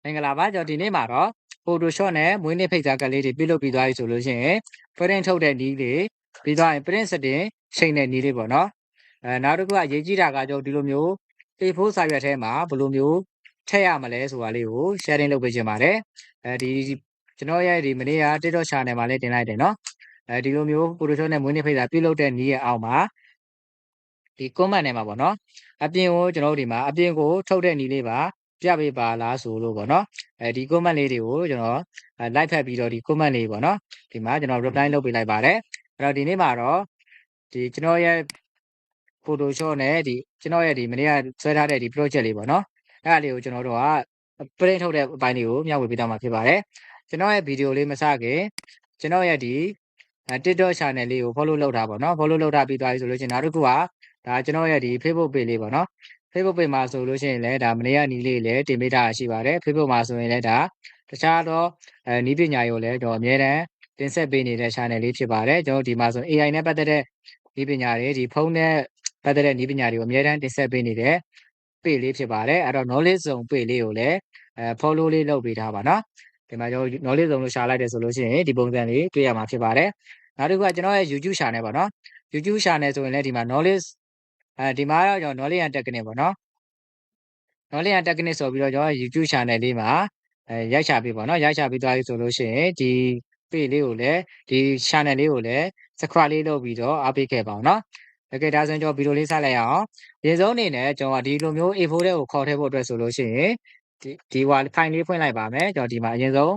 မင်္ဂလာပါကျွန်တော်ဒီနေ့မှာတော့ Photoshop နဲ့မွေးနေ့ဖိတ်စာကလေးတွေပြုလုပ်ပြီးသွားပြီဆိုလို့ရှိရင် print ထုတ်တဲ့နည်းတွေပြီးသွားရင် print setting ချိန်တဲ့နည်းလေးပေါ့နော်နောက်တစ်ခုကအရေးကြီးတာကကျွန်တော်ဒီလိုမျိုး A4 စာရွက်ထဲမှာဘယ်လိုမျိုးထည့်ရမလဲဆိုတာလေးကို sharing လုပ်ပေးချင်ပါတယ်ဒီကျွန်တော်ရဲ့ဒီမနေ့က TikTok channel မှာလည်းတင်လိုက်တယ်နော်ဒီလိုမျိုး Photoshop နဲ့မွေးနေ့ဖိတ်စာပြုလုပ်တဲ့နည်းရဲ့အောက်မှာဒီ comment ထဲမှာပေါ့နော်အပြင်ကိုကျွန်တော်တို့ဒီမှာအပြင်ကိုထုတ်တဲ့နည်းလေးပါပြပေးပါလားဆိုလို့ပေါ့နော်ဒီ comment လေးတွေကိုကျွန်တော်လိုက်ဖက်ပြီးတော့ဒီ comment လေးပေါ့နော်ဒီမှာကျွန်တော် reply လုပ်ပေးလိုက်ပါတယ်အဲ့တော့ဒီနေ့မှာတော့ဒီကျွန်တော်ရဲ့ Photoshop နဲ့ဒီကျွန်တော်ရဲ့ဒီမနေ့ကဆွဲထားတဲ့ဒီ project လေးပေါ့နော်အဲ့ဒါလေးကိုကျွန်တော်တို့က print ထုတ်တဲ့အပိုင်းလေးကိုမျှဝေပေးသွားမှာဖြစ်ပါတယ်ကျွန်တော်ရဲ့ video လေးမစခင်ကျွန်တော်ရဲ့ဒီ TikTok channel လေးကို follow လုပ်တာပေါ့နော် follow လုပ်တာပြီးသွားပြီဆိုလို့ရှိရင်နောက်တစ်ခုကဒါကျွန်တော်ရဲ့ဒီ Facebook page လေးပေါ့နော် Facebook page မှာဆိုလို့ရှိရင်လည်းဒါမနေ့ကနီးလေးလည်းတင်ပေးထားရှိပါတယ် Facebook မှာဆိုရင်လည်းဒါတခြားသောနီးပညာတွေကိုလည်းကျွန်တော်အများတန်းတင်ဆက်ပေးနေတဲ့ channel လေးဖြစ်ပါတယ်ကျွန်တော်ဒီမှာဆို AI နဲ့ပတ်သက်တဲ့နီးပညာတွေဒီဖုန်းနဲ့ပတ်သက်တဲ့နီးပညာတွေကိုအများတန်းတင်ဆက်ပေးနေတဲ့ page လေးဖြစ်ပါတယ်အဲ့တော့ knowledge zone page လေးကိုလည်းfollow လေးလုပ်ပေးထားပါနော်ဒီမှာကျွန်တော် knowledge zone လို့ရှာလိုက်တယ်ဆိုလို့ရှိရင်ဒီပုံစံလေးတွေ့ရမှာဖြစ်ပါတယ်နောက်တစ်ခုကကျွန်တော်ရဲ့ YouTube channel ပေါ့နော် YouTube channel ဆိုရင်လည်းဒီမှာ knowledge ဒီမှာတော့ကျွန်တော် knowledge and technique ပေါ့နော် knowledge and technique ဆိုပြီးတော့ကျွန်တော် YouTube channel လေးမှာရိုက်ချပေးပေါ့နော်ရိုက်ချပေးသွားပြီဆိုလို့ရှိရင်ဒီ page လေးကိုလည်းဒီ channel လေးကိုလည်း subscribe လေးလုပ်ပြီးတော့အားပေးခဲ့ပါအောင်နော်โอเคဒါဆိုရင်ကျွန်တော်ဗီဒီယိုလေးစလိုက်ရအောင်အရင်ဆုံးအနေနဲ့ကျွန်တော်ဒီလိုမျိုး A4 တဲ့ကိုခေါ်ထည့်ဖို့အတွက်ဆိုလို့ရှိရင်ဒီဟို file လေးဖွင့်လိုက်ပါမယ်ကျွန်တော်ဒီမှာအရင်ဆုံး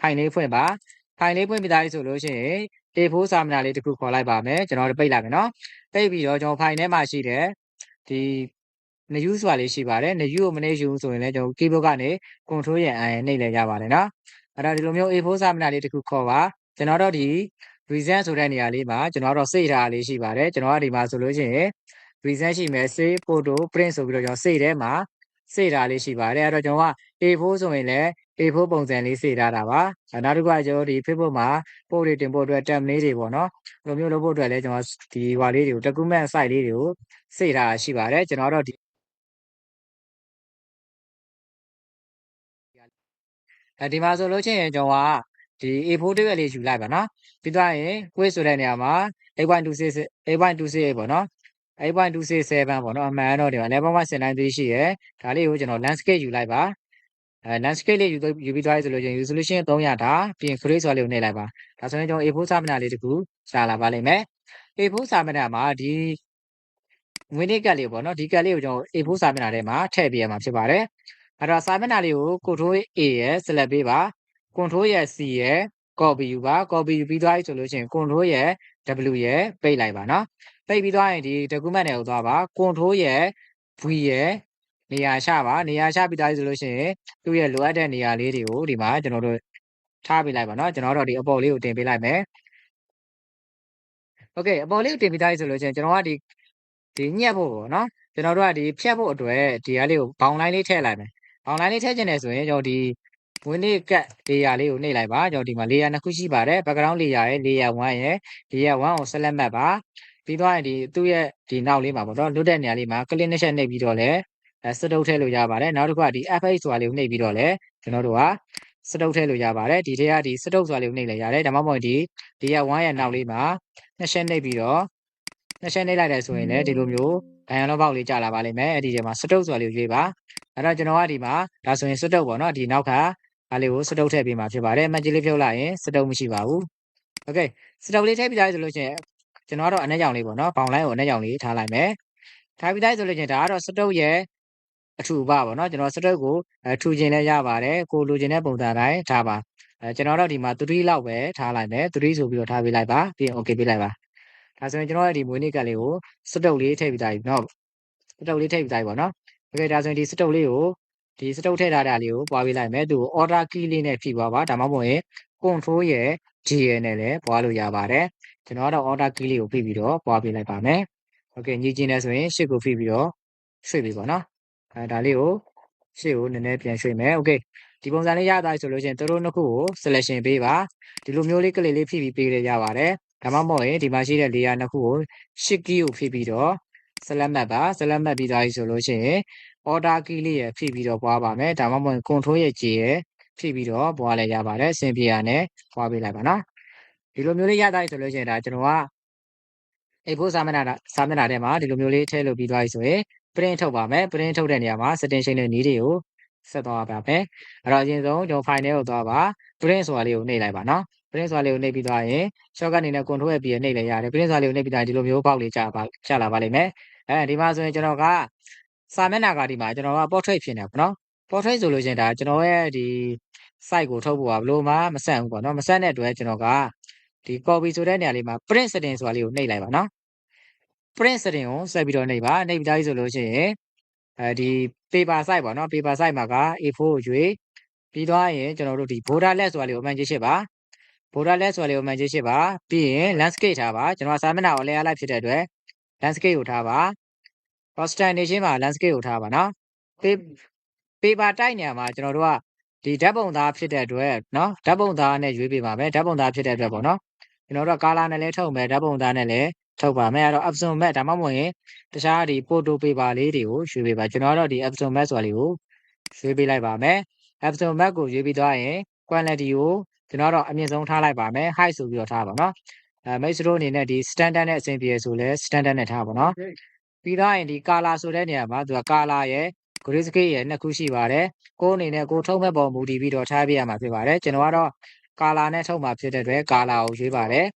file လေးဖွင့်ပါ file လေးဖွင့်ပြီးသားပြီဆိုလို့ရှိရင် A4 စာမျက်နှာလေးတစ်ခုခေါ်လိုက်ပါမယ်ကျွန်တော်ပိတ်လိုက်မယ်နော်ပိတ်ပြီးတော့ကျွန်တော် file ထဲမှာရှိတဲ့ဒီ new ဆိုတာလေးရှိပါတယ် new ကိုမနှိပ်ယူဆိုရင်လည်းကျွန်တော် keyboard ကနေ control ရန် I နှိပ်လဲရပါတယ်နော်အဲ့တော့ဒီလိုမျိုး A4 စာမျက်နှာလေးတစ်ခုခေါ်ပါကျွန်တော်တို့ဒီ recent ဆိုတဲ့နေရာလေးမှာကျွန်တော်တို့စိတ်ထားလေးရှိပါတယ်ကျွန်တော်ကဒီမှာဆိုလို့ရှိရင် recent ရှိမယ် save photo print ဆိုပြီးတော့ကျွန်တော်စိတ်ထဲမှာစိတ်ထားလေးရှိပါတယ်အဲ့တော့ကျွန်တော်က A4 ဆိုရင်လည်း A4 ပုံစံလေးစိတ်ထားတာပါနောက်တစ်ခုကကျွန်တော်ဒီ Facebook မှာ post တွေတင်ဖို့အတွက် tab လေးတွေပေါ့နော်ဒီလိုမျိုးလုပ်ဖို့အတွက်လည်းကျွန်တော်ဒီဟွာလေးတွေကို document site လေးတွေကိုစိတ်ထားရှိပါတယ်ကျွန်တော်တို့ဒီမှာဆိုလို့ချင်းရင်ကျွန်တော်ကဒီ A4 တစ်ရွက်လေးယူလိုက်ပါနော်ပြီးသွားရင် quiz ဆိုတဲ့နေရာမှာ 8.268 ပေါ့နော်8.267ပေါ့နော်အမှန်တော့ဒီမှာ 11.193ရှိရယ်ဒါလေးကိုကျွန်တော် landscape ယူလိုက်ပါlandscape လေးယူပြီးသွားပြီဆိုလို့ချင်း resolution 300ဒါပြီးရင် gray ဆိုတာလေးကိုနှိပ်လိုက်ပါဒါဆိုရင်ကျွန်တော် A4 စာမျက်နှာလေးတခုရှာလာပါလိမ့်မယ် A4 စာမျက်နှာမှာဒီငွေနေ့ကတ်လေးပေါ့နော်ဒီကတ်လေးကိုကျွန်တော် A4 စာမျက်နှာထဲမှာထည့်ပေးရမှာဖြစ်ပါတယ်အဲ့တော့စာမျက်နှာလေးကို control A ရယ် select ပေးပါ control ရယ် C ရယ် copy ယူပါ copy ယူပြီးသွားပြီဆိုလို့ရှိရင် control ရယ် W ရယ်ပိတ်လိုက်ပါနော်ပိတ်ပြီးသွားရင်ဒီ document တွေကိုသွားပါ control ရယ် V ရယ်နေရာချပါနေရာချပြီးသားဆိုလို့ရှိရင်သူ့ရဲ့လိုအပ်တဲ့နေရာလေးတွေကိုဒီမှာကျွန်တော်တို့ထားပေးလိုက်ပါနော်ကျွန်တော်တို့ဒီအပေါ်လေးကိုတင်ပေးလိုက်မယ်โอเคအပေါ်လေးကိုတင်ပေးသားဆိုလို့ရှိရင်ကျွန်တော်ကဒီညက်ဖို့ပေါ့နော်ကျွန်တော်တို့ကဒီဖြတ်ဖို့အတွက်ဒီဟာလေးကိုဘောင်လိုင်းလေးထည့်လိုက်မယ်ဘောင်လိုင်းလေးထည့်ခြင်းတယ်ဆိုရင်ကျွန်တော်ဒီဝင်းလေးကတ် layer လေးကိုနှိပ်လိုက်ပါကျွန်တော်ဒီမှာ layer နှစ်ခုရှိပါတယ် background layer ရယ် layer 1ရယ် layer 1ကို select မှတ်ပါပြီးတော့ဒီသူ့ရဲ့ဒီနောက်လေးမှာပေါ့နော်လွတ်တဲ့နေရာလေးမှာ click နှစ်ချက်နှိပ်ပြီးတော့လည်းစတုပ်ထည့်လို့ရပါတယ်နောက်တစ်ခုကဒီ FH ဆိုတာလေးကိုနှိပ်ပြီးတော့လည်းကျွန်တော်တို့ကစတုပ်ထည့်လို့ရပါတယ်ဒီထဲကဒီစတုပ်ဆိုတာလေးကိုနှိပ်လိုက်ရတယ်ဒါမှမဟုတ်ဒီ layer 1ရဲ့နောက်လေးမှာနှစ်ချက်နှိပ်ပြီးတော့နှစ်ချက်နှိပ်လိုက်တယ်ဆိုရင်လည်းဒီလိုမျိုးdialog box လေးကြာလာပါလိမ့်မယ်အဲ့ဒီထဲမှာစတုပ်ဆိုတာလေးကိုရွေးပါအဲ့တော့ကျွန်တော်ကဒီမှာဒါဆိုရင်စတုပ်ပေါ့နော်ဒီနောက်ကဒါလေးကိုစတုပ်ထည့်ပေးမှာဖြစ်ပါတယ်မှတ်ကြီးလေးဖြုတ်လိုက်ရင်စတုပ်မရှိပါဘူးโอเคစတုပ်လေးထည့်ပြီးသားဆိုလို့ရှိရင်ကျွန်တော်ကတော့အနက်ကြောင်လေးပေါ့နော်ဘောင်လိုင်းကိုအနက်ကြောင်လေးထားလိုက်မယ်ထားပြီးသားဆိုလို့ရှိရင်ဒါကတော့စတုပ်ရဲ့အထူပါပေါ့နော်ကျွန်တော်စတုပ်ကိုထူခြင်းလည်းရပါတယ်ကိုလိုချင်တဲ့ပုံစံတိုင်းထားပါကျွန်တော်တော့ဒီမှာ3လောက်ပဲထားလိုက်မယ်3ဆိုပြီးတော့ထားပေးလိုက်ပါပြီးရင် okay ပေးလိုက်ပါဒါဆိုရင်ကျွန်တော်ရဲ့ဒီမွေးနေ့ကတ်လေးကိုစတုပ်လေးထည့်ပြီးသားပြီနော်စတုပ်လေးထည့်ပြီးသားပြီပေါ့နော်โอเคဒါဆိုရင်ဒီစတုပ်လေးကိုဒီစတုပ်ထည့်ထားတာလေးကိုပွားပေးလိုက်မယ်သူ့ကို order key လေးနဲ့ဖြည့်သွားပါဒါမှမဟုတ်ရင် control ရယ် G ရယ်နဲ့လည်းပွားလို့ရပါတယ်ကျွန်တော်ကတော့ order key လေးကိုဖိပြီးတော့ပွားပေးလိုက်ပါမယ်โอเคညီကျင်နေဆိုရင်ရှစ်ကိုဖိပြီးတော့ရွှေ့ပြီပေါ့နော်ဒါလေးကိုရှေ့ကိုနည်းနည်းပြန်ရွှေ့မယ်โอเคဒီပုံစံလေးရသွားပြီဆိုလို့ရှိရင်တို့နှစ်ခုကို selection ပေးပါဒီလိုမျိုးလေးကလေးဖိပြီးပေးရရပါတယ်ဒါမှမဟုတ်ရင်ဒီမှာရှိတဲ့ layer နှစ်ခုကို shift key ကိုဖိပြီးတော့ select map ပါ select map ပြီးသွားပြီဆိုလို့ရှိရင် order key လေးရဖြည့်ပြီးတော့ပွားပါမယ်ဒါမှမဟုတ် control ရဲ့ J ရဖြည့်ပြီးတော့ပွားလဲရပါတယ်အဆင်ပြေရနဲ့ပွားပေးလိုက်ပါနော်ဒီလိုမျိုးလေးရတိုင်းဆိုလို့ရှိရင်ဒါကျွန်တော်က A4 စာမျက်နှာထဲမှာဒီလိုမျိုးလေးထည့်လို့ပြီးသွားပြီဆိုရင် print ထုတ်ပါမယ် print ထုတ်တဲ့နေရာမှာ setting ရှိတဲ့နည်းတွေကိုဆက်သွားပါမယ်အဲ့တော့အရင်ဆုံးကျွန်တော် file ထဲကိုသွားပါ print ဆိုတာလေးကိုနှိပ်လိုက်ပါနော် print ဆိုတာလေးကိုနှိပ်ပြီးသွားရင် shortcut အနေနဲ့ control ရဲ့ P နှိပ်လဲရတယ် print ဆိုတာလေးကိုနှိပ်ပြီးသွားရင်ဒီလိုမျိုးပေါက်လေးကျလာပါလိမ့်မယ်ဒီမှာဆိုရင်ကျွန်တော်ကစာမျက်နှာကဒီမှာကျွန်တော်က portrait ဖြစ်နေပါနော် portrait ဆိုလို့ရှိရင်ဒါကျွန်တော်ရဲ့ဒီ site ကိုထုတ်ဖို့ပါဘလို့မှမဆက်ဘူးပေါ့နော်မဆက်တဲ့အတွက်ကျွန်တော်ကဒီ copy ဆိုတဲ့နေရာလေးမှာ print setting ဆိုတာလေးကိုနှိပ်လိုက်ပါနော် print setting ကိုဆက်ပြီးတော့နှိပ်ပါနှိပ်ပြီးသားဆိုလို့ရှိရင်ဒီ paper size ပေါ့နော် paper size မှာက A4 ကိုရွေးပြီးသွားရင်ကျွန်တော်တို့ဒီ borderless ဆိုတာလေးကိုအမှန်ကြီးရှစ်ပါ borderless ဆိုတာလေးကိုအမှန်ကြီးရှစ်ပါပြီးရင် landscape ထားပါကျွန်တော်စာမျက်နှာကို layer လိုက်ဖြစ်တဲ့အတွက် landscape ကိုထားပါ constellation မှာ landscape ကိုထားပါနော် paper တိုက်နေရာမှာကျွန်တော်တို့ကဒီဓာတ်ပုံသားဖြစ်တဲ့အတွက်เนาะဓာတ်ပုံသားနဲ့ရွေးပေးပါမယ်ဓာတ်ပုံသားဖြစ်တဲ့အတွက်ပေါ့နော်ကျွန်တော်တို့က color နဲ့လည်းထုတ်မယ်ဓာတ်ပုံသားနဲ့လည်းထုတ်ပါမယ်အဲ့တော့ Epson Max ဒါမှမဟုတ်ရင်တခြားဒီ photo paper လေးတွေကိုရွေးပေးပါကျွန်တော်ကတော့ဒီ Epson Max ဆိုတာလေးကိုရွေးပေးလိုက်ပါမယ် Epson Max ကိုရွေးပြီးသွားရင် quality ကိုကျွန်တော်တော့အမြင့်ဆုံးထားလိုက်ပါမယ် height ဆိုပြီးတော့ထားပါနော်မိတ်ဆွေတို့အနေနဲ့ဒီ standard နဲ့အဆင်ပြေဆိုလဲ standard နဲ့ထားပါနော်ပြီးတော့ရင်ဒီ color ဆိုတဲ့နေရာမှာသူက color ရဲ့ gray scale ရဲ့နှစ်ခုရှိပါတယ်ကိုယ်အနေနဲ့ကိုထုံးမဲ့ပုံမူတည်ပြီးတော့ထားပြရမှာဖြစ်ပါတယ်ကျွန်တော်ကတော့ color နဲ့ထုတ်မှာဖြစ်တဲ့အတွက် color ကိုရွေးပါတယ်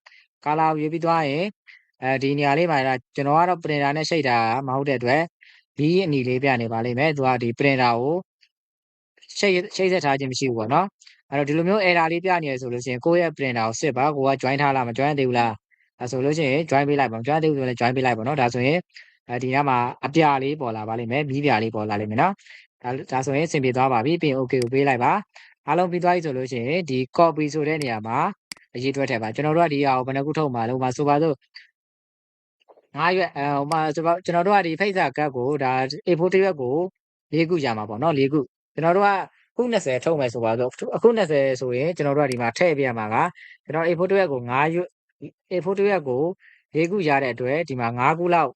color ကိုရွေးပြီးသွားရင်ဒီနေရာလေးမှာကျွန်တော်ကတော့ printer နဲ့ရှိတ်တာမဟုတ်တဲ့အတွက်ဒီအနီလေးပြနေပါလိမ့်မယ်သူကဒီ printer ကိုရှိတ်ဆက်ထားခြင်းမရှိဘူးပေါ့နော်အဲ့တော့ဒီလိုမျိုး error လေးပြနေရဆိုလို့ရှိရင်ကိုယ့်ရဲ့ printer ကိုစစ်ပါကိုက join ထားလားမ join သေးဘူးလားဒါဆိုလို့ရှိရင် join ပေးလိုက်ပါ join သေးဘူးဆိုလည်း join ပေးလိုက်ပါနော်ဒါဆိုရင်ဒီနားမှာအပြာလေးပေါ်လာပါလိမ့်မယ်မီးပြာလေးပေါ်လာလိမ့်မယ်နော်ဒါဆိုရင်အဆင်ပြေသွားပါပြီပြီးရင် okay ကိုပေးလိုက်ပါအားလုံးပြီးသွားပြီဆိုလို့ရှိရင်ဒီ copy ဆိုတဲ့နေရာမှာအရေးတွက်ထည့်ပါကျွန်တော်တို့ကဒီဟာကိုဘယ်နှခုထုတ်မှာလဲဟိုမှာဆိုပါစို့9ရွက်ဟိုမှာကျွန်တော်တို့ကဒီဖိတ်စာကတ်ကိုဒါ A4 တစ်ရွက်ကို4ခုရမှာပေါ့နော်4ခုကျွန်တော်တို့ကခု20ထုတ်မယ်ဆိုပါစို့အခု20ဆိုရင်ကျွန်တော်တို့ကဒီမှာထည့်ပြရမှာကကျွန်တော် A4 တစ်ရွက်ကို9ရွက် A4 တစ်ရွက်ကို4ခုရတဲ့အတွက်ဒီမှာ5ခုလောက်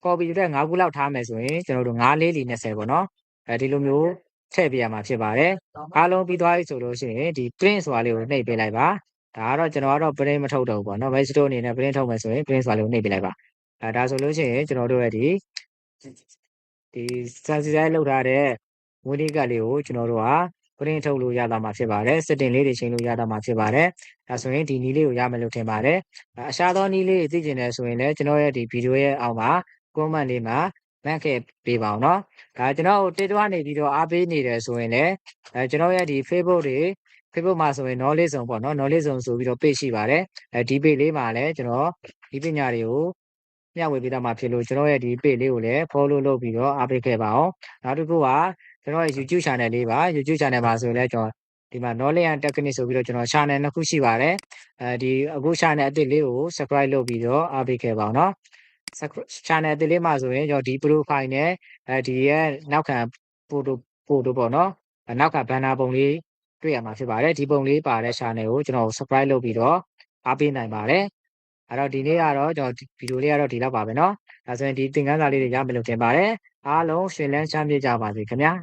copy တဲ့5ခုလောက်ထားမယ်ဆိုရင်ကျွန်တော်တို့9 4 4 20ပေါ့နော်ဒီလိုမျိုးထည့်ပြရမှာဖြစ်ပါတယ်အားလုံးပြီးသွားပြီဆိုလို့ရှိရင်ဒီ print ဆိုတာလေးကိုနှိပ်ပေးလိုက်ပါဒါကတော့ကျွန်တော်ကတော့ print မထုတ်တော့ဘူးပေါ့နော် base store အနေနဲ့ print ထုတ်မယ်ဆိုရင် print ဆိုတာလေးကိုနှိပ်ပေးလိုက်ပါဒါဆိုလို့ရှိရင်ကျွန်တော်တို့ရဲ့ဒီsensitive လောက်ထားတဲ့ဝင်းဒီကတ်လေးကိုကျွန်တော်တို့က print ထုတ်လို့ရတာမှာဖြစ်ပါတယ် setting လေးတွေချိန်လို့ရတာမှာဖြစ်ပါတယ်ဒါဆိုရင်ဒီနည်းလေးကိုရမယ်လို့ထင်ပါတယ်အရှားသောနည်းလေးတွေသိကျင်တယ်ဆိုရင်လည်းကျွန်တော်ရဲ့ဒီဗီဒီယိုရဲ့အောက်မှာ comment လေးမှာမှတ်ခဲ့ပေးပါအောင်เนาะဒါကျွန်တော်တို့ TikTok ကနေပြီးတော့အားပေးနေတယ်ဆိုရင်လည်းကျွန်တော်ရဲ့ဒီ Facebook မှာဆိုရင် knowledge zone ပေါ့เนาะ knowledge zone ဆိုပြီးတော့ page ရှိပါတယ်ဒီ page လေးမှာလည်းကျွန်တော်ဒီပညာတွေကိုမျှဝေပေးတာမှာဖြစ်လို့ကျွန်တော်ရဲ့ဒီ page လေးကိုလည်း follow လုပ်ပြီးတော့အားပေးခဲ့ပါအောင်နောက်တစ်ခုကကျွန်တော်ရဲ့ YouTube channel လေးပါ YouTube channel မှာဆိုရင်လည်းကျွန်တော်ဒီမှာ knowledge and technique ဆိုပြီးတော့ကျွန်တော် channel နှစ်ခုရှိပါတယ်ဒီအခု channel အသစ်လေးကို subscribe လုပ်ပြီးတော့အားပေးခဲ့ပါအောင်เนาะ channel အသစ်လေးမှာဆိုရင်ကျွန်တော်ဒီ profile နဲ့ဒီရဲ့နောက်ခံphoto ပေါ့เนาะနောက်ခံ banner ပုံလေးတွေ့ရမှာဖြစ်ပါတယ်ဒီပုံလေးပါတဲ့ channel ကိုကျွန်တော် subscribe လုပ်ပြီးတော့အားပေးနိုင်ပါတယ်အဲ့တော့ဒီနေ့ကတော့ကျွန်တော်ဗီဒီယိုလေးကတော့ဒီလောက်ပါပဲเนาะဒါဆိုရင်ဒီသင်ခန်းစာလေးတွေရမယ်လို့ထင်ပါတယ်အားလုံးရှင်လန်းချမ်းမြေ့ကြပါစေခင်ဗျာ